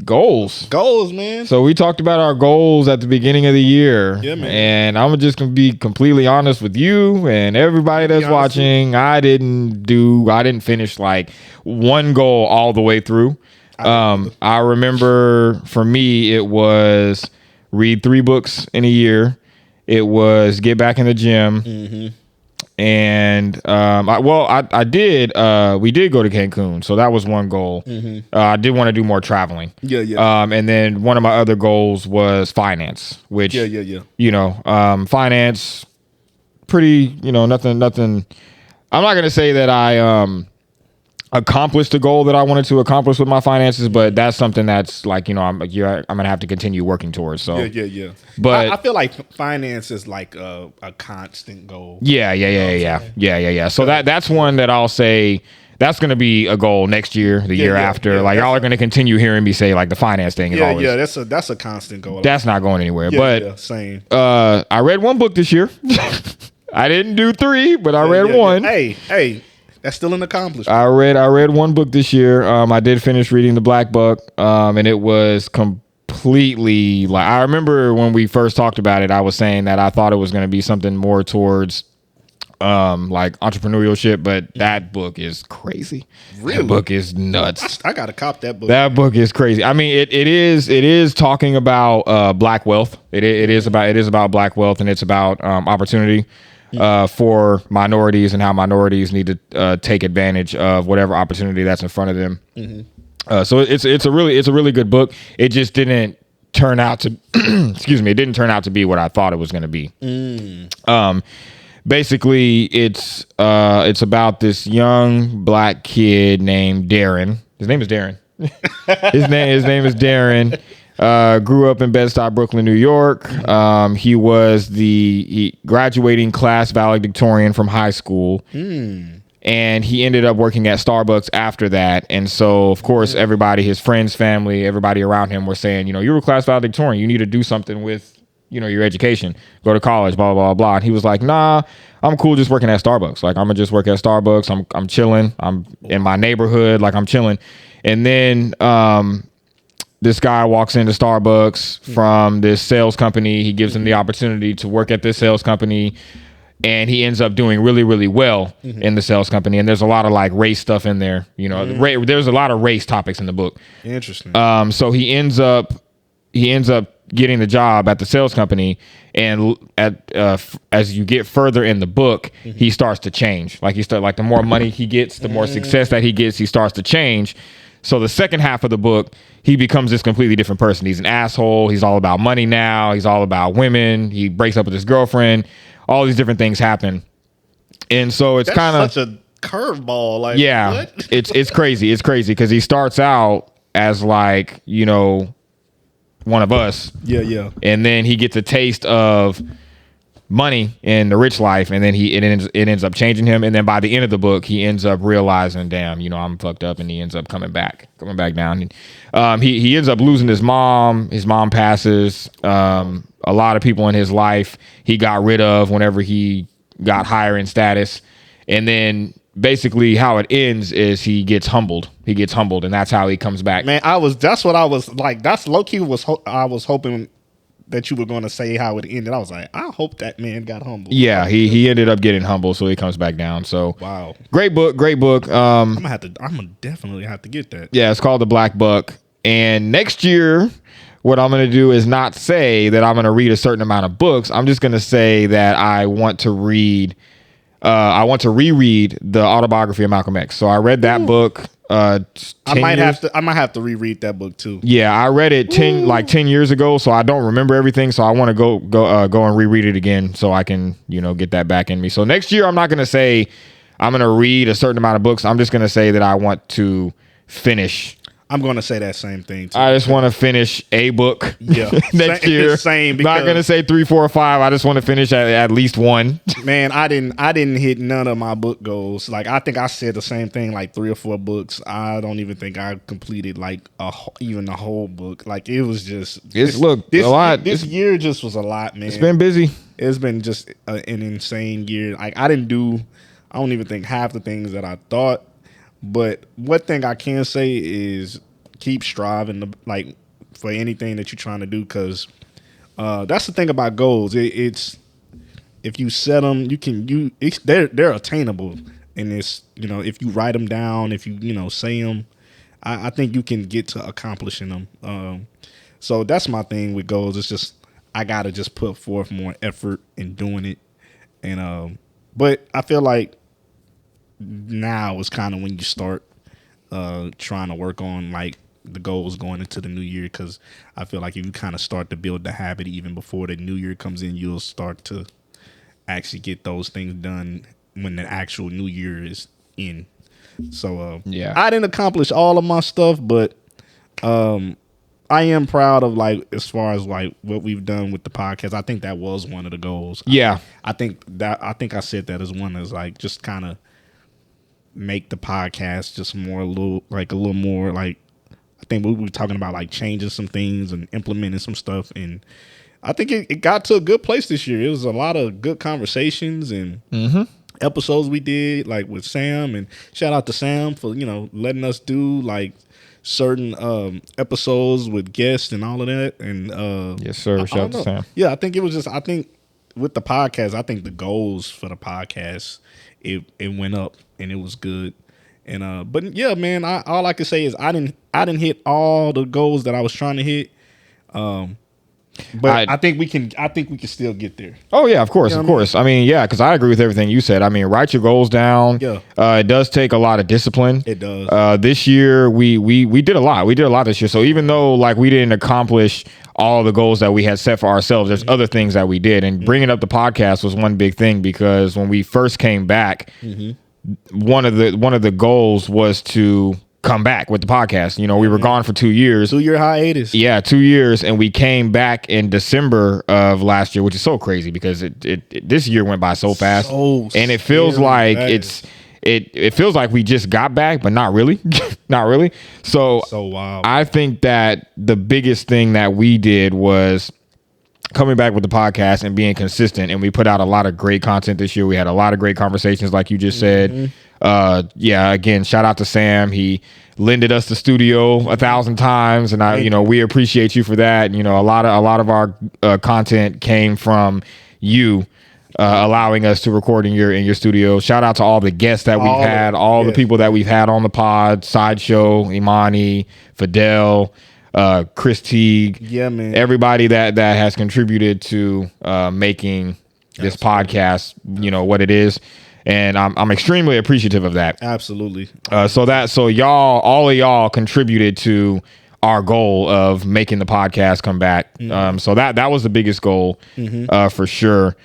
Goals. Goals, man. So we talked about our goals at the beginning of the year. Yeah, man. And I'm just gonna be completely honest with you and everybody that's watching. I didn't finish like one goal all the way through. I remember for me it was read 3 books in a year. It was get back in the gym. Mm-hmm. And I did. We did go to Cancun, so that was one goal. Mm-hmm. I did want to do more traveling. Yeah. And then one of my other goals was finance, which finance, pretty. Nothing. I'm not gonna say that I accomplished the goal that I wanted to accomplish with my finances, but that's something that's like I'm gonna have to continue working towards. So yeah. But I feel like finance is like a constant goal. Yeah. So that's one that I'll say that's gonna be a goal next year, the year after. Like y'all are gonna continue hearing me say like the finance thing is always. Yeah, that's a constant goal. That's not going anywhere. But same. I read 1 book this year. I didn't do 3, but I read 1. Hey. That's still an accomplishment. I read 1 book this year. I did finish reading The Black Book, and it was completely like I remember when we first talked about it. I was saying that I thought it was going to be something more towards like entrepreneurship, but that book is crazy. Really? That book is nuts. I gotta cop that book. That book is crazy. I mean, it is talking about black wealth. It is about black wealth, and it's about opportunity. For minorities and how minorities need to take advantage of whatever opportunity that's in front of them. Mm-hmm. So it's a really good book. It just didn't turn out to it didn't turn out to be what I thought it was going to be. Basically, it's about this young black kid named Darren. His name is Darren. His name is Darren. Grew up in Bed-Stuy, Brooklyn, New York. He was the graduating class valedictorian from high school. And he ended up working at Starbucks after that. And so, of course, everybody, his friends, family, everybody around him were saying, you were a class valedictorian. You need to do something with, your education. Go to college, blah, blah, blah, blah. And he was like, nah, I'm cool just working at Starbucks. Like, I'm going to just work at Starbucks. I'm chilling. I'm in my neighborhood. Like, I'm chilling. And then this guy walks into Starbucks from this sales company. He gives him the opportunity to work at this sales company. And he ends up doing really, really well in the sales company. And there's a lot of like race stuff in there. There's a lot of race topics in the book. Interesting. So he ends up getting the job at the sales company. And as you get further in the book, he starts to change. Like the more money he gets, the more success that he gets, he starts to change. So the second half of the book, he becomes this completely different person. He's an asshole. He's all about money now. He's all about women. He breaks up with his girlfriend. All these different things happen. And so it's kind of such a curveball. Like, what? it's crazy. It's crazy because he starts out as like, one of us. Yeah. And then he gets a taste of money in the rich life, and then it ends up changing him. And then by the end of the book, he ends up realizing, damn, I'm fucked up, and he ends up coming back down. He ends up losing his mom. His mom passes. A lot of people in his life he got rid of whenever he got higher in status. And then basically how it ends is he gets humbled. And that's how he comes back. Man, that's what I was like. That's low key I was hoping that you were going to say how it ended. I was like, I hope that man got humbled. Yeah, he ended up getting humble, so he comes back down. So wow, great book. I'm gonna definitely have to get that. Yeah, it's called The Black Book. And next year, what I'm going to do is not say that I'm going to read a certain amount of books. I'm just going to say that I want to read. I want to reread the autobiography of Malcolm X. So I read that book. I might have to reread that book too. Yeah, I read it 10 years ago, so I don't remember everything. So I want to go and reread it again, so I can get that back in me. So next year, I'm not going to say I'm going to read a certain amount of books. I'm just going to say that I want to finish. I'm going to say that same thing too. I just want to finish a book next year. Same. Not going to say 3, 4, or 5. I just want to finish at least one. Man, I didn't hit none of my book goals. Like, I think I said the same thing, like 3 or 4 books. I don't even think I completed like even the whole book. Like, it was just a lot. This year just was a lot, man. It's been busy. It's been just an insane year. Like, I don't even think half the things that I thought. But one thing I can say is keep striving to, like, for anything that you're trying to do, because that's the thing about goals. It's if you set them, they're attainable, and it's, you know, if you write them down, if you say them, I think you can get to accomplishing them. So that's my thing with goals. It's just I gotta just put forth more effort in doing it, and but I feel like now is kind of when you start trying to work on like the goals going into the new year, because I feel like if you kind of start to build the habit even before the new year comes in, you'll start to actually get those things done when the actual new year is in. So Yeah. I didn't accomplish all of my stuff, but I am proud of, like, as far as like what we've done with the podcast. I think that was one of the goals. Yeah. I think I said that as one, as like just kind of make the podcast just more a little more like, I think we were talking about like changing some things and implementing some stuff, and I think it got to a good place this year. It was a lot of good conversations and episodes we did, like with Sam, and shout out to Sam for letting us do like certain episodes with guests and all of that. And Yes, sir. Shout out to Sam. Yeah, I think it was just, I think with the podcast, I think the goals for the podcast, it went up and it was good. And but yeah, man, all I can say is I didn't hit all the goals that I was trying to hit. But I think we can still get there. Oh yeah, of course, of course. I mean, yeah, because I agree with everything you said. I mean, write your goals down. Yeah. It does take a lot of discipline. It does. This year we did a lot. We did a lot this year. So even though like we didn't accomplish all the goals that we had set for ourselves, there's other things that we did. And bringing up the podcast was one big thing, because when we first came back, one of the goals was to come back with the podcast. We were gone for 2 years. 2-year hiatus. Yeah, 2 years, and we came back in December of last year, which is so crazy because this year went by so fast, and it feels like it feels like we just got back, but not really, not really. So wow. I think that the biggest thing that we did was coming back with the podcast and being consistent, and we put out a lot of great content this year. We had a lot of great conversations, like you just said. Again, shout out to Sam. He lended us the studio 1,000 times, and we appreciate you for that. A lot of our content came from you allowing us to record in your studio. Shout out to all the guests that we've had, all the people that we've had on the pod, Sideshow, Imani, Fidel, Chris Teague, man, everybody that has contributed to making this podcast what it is. And I'm extremely appreciative of that. Absolutely. So y'all, all of y'all contributed to our goal of making the podcast come back. So that was the biggest goal for sure.